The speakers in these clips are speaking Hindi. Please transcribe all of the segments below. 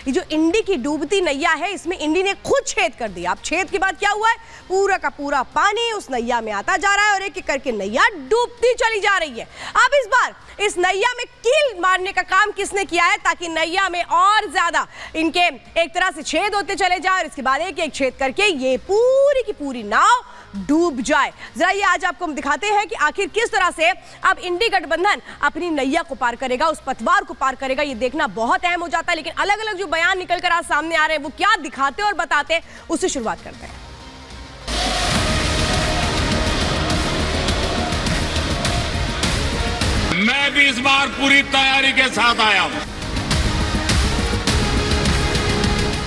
ये जो इंडी की डूबती नैया है, इसमें इंडी ने खुद छेद कर दिया। अब छेद के बाद क्या हुआ है, पूरा का पूरा पानी उस नैया में आता जा रहा है और एक एक करके नैया डूबती चली जा रही है। अब इस बार इस नैया में कील मारने का काम किसने किया है, ताकि नैया में और ज्यादा इनके एक तरह से छेद होते चले जाए और इसके बाद एक एक छेद करके ये पूरी की पूरी नाव डूब जाए। जरा ये आज आपको हम दिखाते हैं कि आखिर किस तरह से अब इंडी गठबंधन अपनी नैया को पार करेगा, उस पतवार को पार करेगा। ये देखना बहुत अहम हो जाता है। लेकिन अलग अलग जो बयान निकल कर आज सामने आ रहे हैं वो क्या दिखाते और बताते, उससे शुरुआत करते हैं। मैं भी इस बार पूरी तैयारी के साथ आया हूं।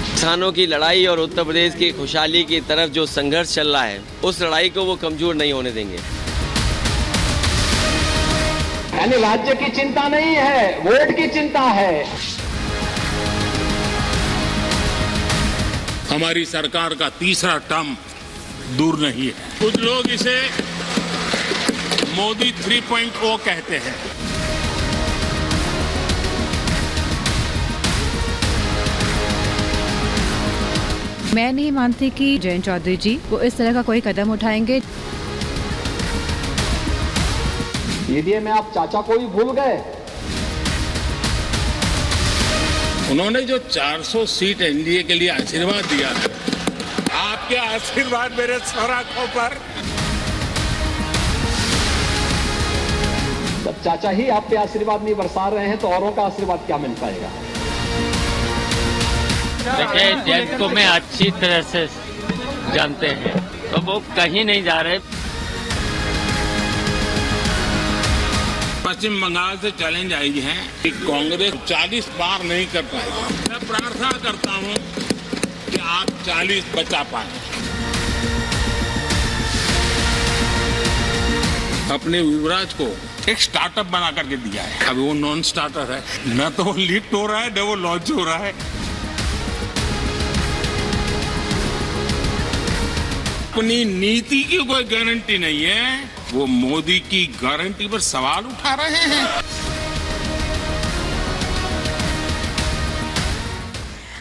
किसानों की लड़ाई और उत्तर प्रदेश की खुशहाली की तरफ जो संघर्ष चल रहा है, उस लड़ाई को वो कमजोर नहीं होने देंगे। यानी राज्य की चिंता नहीं है, वोट की चिंता है। हमारी सरकार का तीसरा टर्म दूर नहीं है। कुछ लोग इसे मोदी 3.0 कहते हैं। मैं नहीं मानती कि जयंत चौधरी जी वो इस तरह का कोई कदम उठाएंगे। ईवीएम में आप चाचा को ही भूल गए। उन्होंने जो 400 सीट एनडीए के लिए आशीर्वाद दिया है, आपके आशीर्वाद मेरे सर आंखों पर। जब चाचा ही आप पे आशीर्वाद नहीं बरसा रहे हैं तो औरों का आशीर्वाद क्या मिल पाएगा। देखिए, जयंत को मैं अच्छी तरह से जानते हैं, तो वो कहीं नहीं जा रहे। पश्चिम बंगाल से चैलेंज आई है कि कांग्रेस 40 पार नहीं कर पाएगी। मैं प्रार्थना करता हूं कि आप 40 बचा पाए। अपने युवराज को एक स्टार्टअप बना करके दिया है। अभी वो नॉन स्टार्टर है, न तो वो लिफ्ट हो रहा है न वो लॉन्च हो रहा है। अपनी नीति की कोई गारंटी नहीं है, वो मोदी की गारंटी पर सवाल उठा रहे हैं।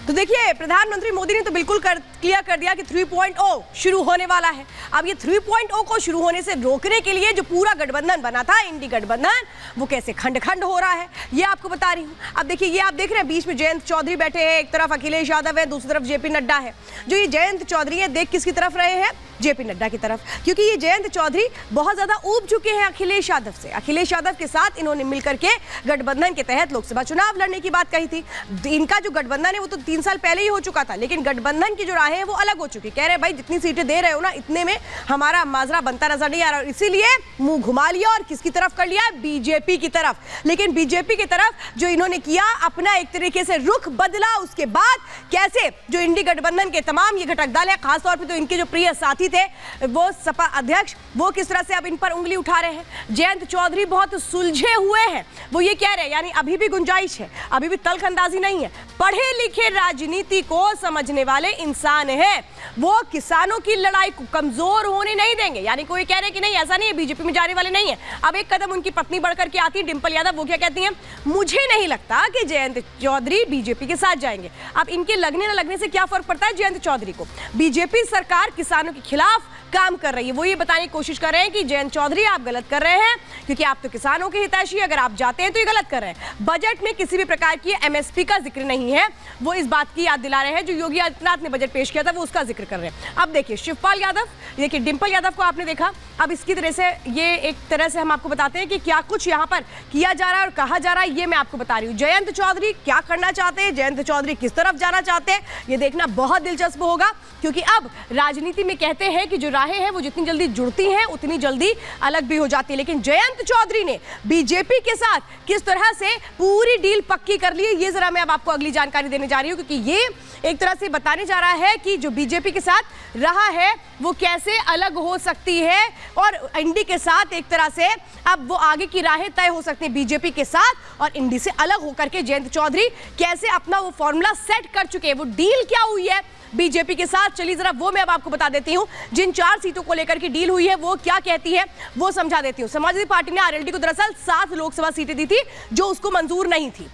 तो देखिए, प्रधानमंत्री मोदी ने तो बिल्कुल क्लियर कर दिया कि 3.0 शुरू होने वाला है। अब ये 3.0 को शुरू होने से रोकने के लिए जो पूरा गठबंधन बना था, इंडी गठबंधन, वो कैसे खंड खंड हो रहा है ये आपको बता रही हूँ। अब देखिए, ये आप देख रहे हैं बीच में जयंत चौधरी बैठे हैं, एक तरफ अखिलेश यादव है, दूसरी तरफ जेपी नड्डा है। जो ये जयंत चौधरी है, देख किसकी तरफ रहे हैं, जेपी नड्डा की तरफ, क्योंकि ये जयंत चौधरी बहुत ज्यादा ऊब चुके हैं अखिलेश यादव से। अखिलेश यादव के साथ इन्होंने मिलकर के गठबंधन के तहत लोकसभा चुनाव लड़ने की बात कही थी। इनका जो गठबंधन है वो तो 3 साल पहले ही हो चुका था, लेकिन गठबंधन की जो राहें हैं वो अलग हो चुकी। कह रहे भाई जितनी सीटें दे रहे हो ना, इतने में हमारा माजरा बनता नजर नहीं आ रहा, इसीलिए मुंह घुमा लिया और किसकी तरफ कर लिया, बीजेपी की तरफ। लेकिन बीजेपी की तरफ जो इन्होंने किया, अपना एक तरीके से रुख बदला। उसके बाद कैसे जो इंडी गठबंधन के तमाम ये घटक दल है, खासतौर पर तो इनके जो प्रिय साथी थे वो सपा अध्यक्ष, वो किस तरह से अब इन पर उंगली उठा रहे हैं। जयंत चौधरी बहुत सुलझे हुए हैं, वो ये कह रहे हैं, यानी अभी भी गुंजाइश है, अभी भी तलखंदाजी नहीं है। पढ़े लिखे राजनीति को समझने वाले इंसान हैं, वो किसानों की लड़ाई को कमजोर होने नहीं देंगे। यानी कोई कह रहे हैं कि नहीं ऐसा नहीं है, बीजेपी में जाने वाले नहीं है। अब एक कदम उनकी पत्नी बढ़कर के आती है, डिंपल यादव, वो क्या कहती हैं, मुझे नहीं लगता कि जयंत चौधरी बीजेपी के साथ जाएंगे। अब इनके लगने न लगने से क्या फर्क पड़ता है जयंत चौधरी को। बीजेपी सरकार किसानों के खिलाफ काम कर रही है, वो ये बताने की कोशिश कर रहे हैं कि जयंत चौधरी आप गलत कर रहे हैं, क्योंकि आप तो किसानों के हितैषी, अगर आप जाते हैं तो ये गलत कर रहे हैं। बजट में किसी भी प्रकार की एमएसपी का जिक्र नहीं है, वो इस बात की याद दिला रहे हैं जो योगी आदित्यनाथ ने बजट पेश किया था, वो उसका जिक्र कर रहे हैं। अब देखिए शिवपाल यादव, देखिए डिंपल यादव को आपने देखा। अब इसकी तरह से ये एक तरह से हम आपको बताते हैं कि क्या कुछ यहाँ पर किया जा रहा है और कहा जा रहा है, ये मैं आपको बता रही हूँ। जयंत चौधरी क्या करना चाहते हैं, जयंत चौधरी किस तरफ जाना चाहते हैं, ये देखना बहुत दिलचस्प होगा, क्योंकि अब राजनीति में कहते हैं कि जो राहें हैं वो जितनी जल्दी जुड़ती हैं उतनी जल्दी अलग भी हो जाती है। लेकिन जयंत चौधरी ने बीजेपी के साथ किस तरह से पूरी डील पक्की कर ली है, ये जरा मैं अब आपको अगली जानकारी देने जा रही हूँ, क्योंकि ये एक तरह से बताने जा रहा है कि जो बीजेपी के साथ रहा है वो कैसे अलग हो सकती है और इंडी के साथ एक तरह से अब वो आगे की राहें तय हो सकती है बीजेपी के साथ। और इंडी से अलग होकर के जयंत चौधरी कैसे अपना वो फॉर्मूला सेट कर चुके हैं, वो डील क्या हुई है बीजेपी के साथ, चलिए जरा वो मैं अब आपको बता देती हूं। जिन 4 सीटों को लेकर के डील हुई है वो क्या कहती है वो समझा देती हूं। समाजवादी पार्टी ने आरएलडी को दरअसल 7 लोकसभा सीटें दी थी जो उसको मंजूर नहीं थी।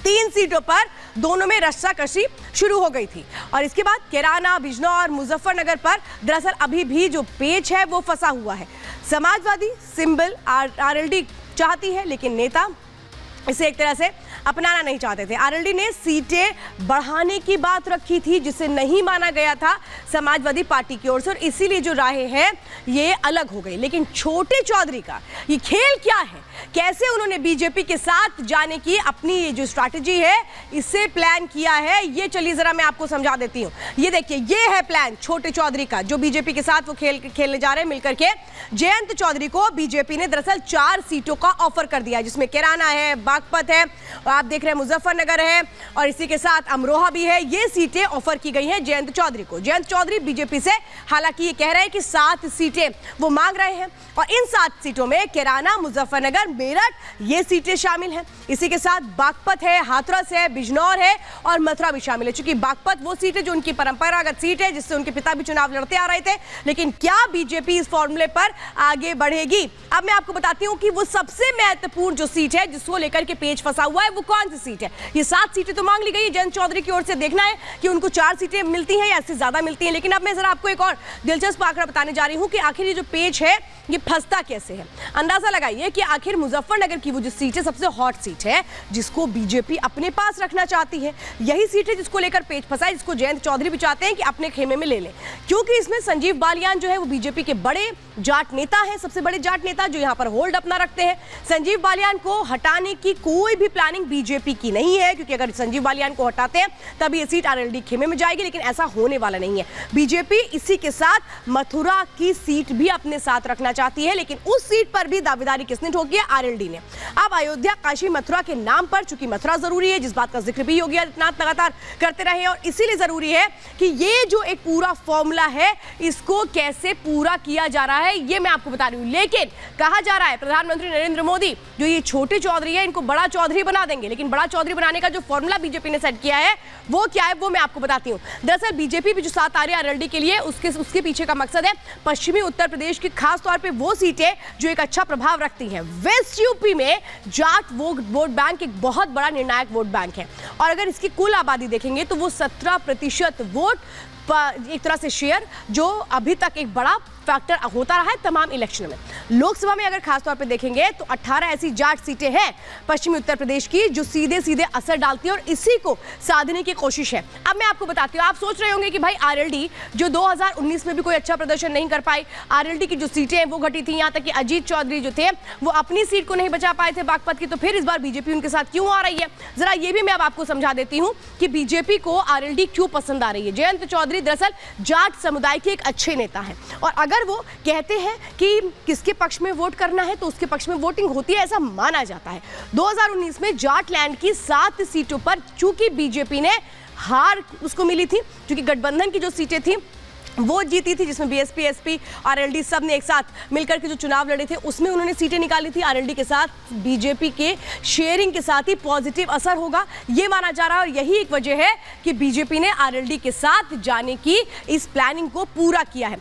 3 सीटों पर दोनों में रस्साकशी शुरू हो गई थी। और इसके बाद कैराना, बिजनौर, मुजफ्फरनगर पर दरअसल अभी भी जो पेच है वो फंसा हुआ है। समाजवादी सिंबल आरएलडी चाहती है, लेकिन नेता इसे एक तरह से अपनाना नहीं चाहते थे। आरएलडी ने सीटें बढ़ाने की बात रखी थी, जिसे नहीं माना गया था समाजवादी पार्टी की ओर से, और इसीलिए जो राहें हैं ये अलग हो गई। लेकिन छोटे चौधरी का ये खेल क्या है, कैसे उन्होंने बीजेपी के साथ जाने की अपनी ये जो स्ट्रैटेजी है इससे प्लान किया है, ये चलिए जरा मैं आपको समझा देती हूँ। ये देखिए, ये है प्लान छोटे चौधरी का, जो बीजेपी के साथ वो खेलने जा रहे हैं मिलकर के। जयंत चौधरी को बीजेपी ने दरअसल 4 सीटों का ऑफर कर दिया, जिसमें कैराना है, बागपत है, आप देख रहे हैं मुजफ्फरनगर है, और इसी के साथ अमरोहा भी है। ये सीटें ऑफर की गई हैं जयंत चौधरी को। जयंत चौधरी बीजेपी से हालांकि ये कह रहे हैं कि 7 सीटें वो मांग रहे हैं, और इन 7 सीटों में कैराना, मुजफ्फरनगर, मेरठ ये सीटें शामिल हैं। इसी के साथ बागपत है, हाथरस है, बिजनौर है और मथुरा भी शामिल है। चूंकि बागपत वो सीट है जो उनकी परंपरागत सीट है, जिससे उनके पिता भी चुनाव लड़ते आ रहे थे। लेकिन क्या बीजेपी इस फॉर्मूले पर आगे बढ़ेगी? अब मैं आपको बताती हूँ कि वो सबसे महत्वपूर्ण जो सीट है जिसको लेकर के पेच फंसा हुआ है, वो कौन सी सीट है। ये 7 सीटें तो मांग ली गई जयंत चौधरी की ओर से, देखना है कि उनको 4 सीटें मिलती हैं या इससे ज्यादा मिलती हैं। लेकिन अब मैं जरा आपको एक और दिलचस्प आंकड़ा बताने जा रही हूँ कि आखिर ये जो पेच है ये फंसता कैसे है। अंदाजा लगाइए कि आखिर मुजफ्फरनगर की वो जो सीट है सबसे हॉट सीट है, जिसको बीजेपी अपने पास रखना चाहती है। यही सीट है जिसको लेकर पेच फंसा है, जिसको जयंत चौधरी भी चाहते हैं कि अपने खेमे में ले लें, क्योंकि इसमें संजीव बालियान जो है वो बीजेपी के बड़े जाट नेता है, सबसे बड़े जाट नेता जो यहाँ पर होल्ड अपना रखते हैं। संजीव बालियान को हटाने की कोई भी प्लानिंग बीजेपी की नहीं है, क्योंकि अगर संजीव बालियान को हटाते हैं तब ये सीट आरएलडी खेमे में जाएगी, लेकिन ऐसा होने वाला नहीं है। बीजेपी इसी के साथ मथुरा की सीट भी अपने साथ रखना चाहती है, लेकिन उस सीट पर भी दावेदारी किसने ठोकी है? आरएलडी ने। अब अयोध्या, काशी, मथुरा के नाम पर, चूंकि मथुरा जरूरी है, जिस बात का जिक्र भी योगी आदित्यनाथ लगातार करते रहे, और इसीलिए जरूरी है कि ये जो एक पूरा फॉर्मूला है इसको कैसे पूरा किया जा रहा है ये मैं आपको बता रही हूं। लेकिन कहा जा रहा है प्रधानमंत्री नरेंद्र मोदी जो ये छोटे चौधरी है इनको बड़ा चौधरी बना देंगे, लेकिन बड़ा चौधरी बनाने का जो फॉर्मूला बीजेपी ने सेट किया है वो क्या है वो मैं आपको बताती हूं। दरअसल बीजेपी भी जो 7 आ रही है आरएलडी के लिए, उसके पीछे का मकसद है पश्चिमी उत्तर प्रदेश की खास तौर पे वो सीटें जो एक अच्छा प्रभाव रखती हैं। वेस्ट यूपी में जाट वोट बैंक एक बहुत बड़ा निर्णायक वोट बैंक है, और अगर इसकी कुल आबादी देखेंगे तो वो 17% वोट एक तरह से शेयर, जो अभी तक एक बड़ा फैक्टर होता रहा है तमाम इलेक्शन में। लोकसभा में अगर खासतौर पे देखेंगे तो 18 ऐसी जाट सीटें हैं पश्चिमी उत्तर प्रदेश की जो सीधे सीधे असर डालती है, और इसी को साधने की कोशिश है। अब मैं आपको बताती हूँ, आप सोच रहे होंगे कि भाई आरएलडी जो 2019 में भी कोई अच्छा प्रदर्शन नहीं कर पाई, आरएलडी की जो सीटें हैं वो घटी थी, यहाँ तक कि अजीत चौधरी जो थे वो अपनी सीट को नहीं बचा पाए थे बागपत की, तो फिर इस बार बीजेपी उनके साथ क्यों आ रही है? जरा ये भी मैं अब आपको समझा देती हूँ कि बीजेपी को आरएलडी क्यों पसंद आ रही है। जयंत चौधरी दरअसल जाट समुदाय के एक अच्छे नेता हैं, और अगर वो कहते हैं कि किसके पक्ष में वोट करना है तो उसके पक्ष में वोटिंग होती है, ऐसा माना जाता है। 2019 में जाटलैंड की 7 सीटों पर चूंकि बीजेपी ने हार उसको मिली थी, क्योंकि गठबंधन की जो सीटें थी वो जीती थी, जिसमें बीएसपी, एसपी, आरएलडी सब ने एक साथ मिलकर के जो चुनाव लड़े थे उसमें उन्होंने सीटें निकाली थी। आरएलडी के साथ बीजेपी के शेयरिंग के साथ ही पॉजिटिव असर होगा ये माना जा रहा है, और यही एक वजह है कि बीजेपी ने आरएलडी के साथ जाने की इस प्लानिंग को पूरा किया है।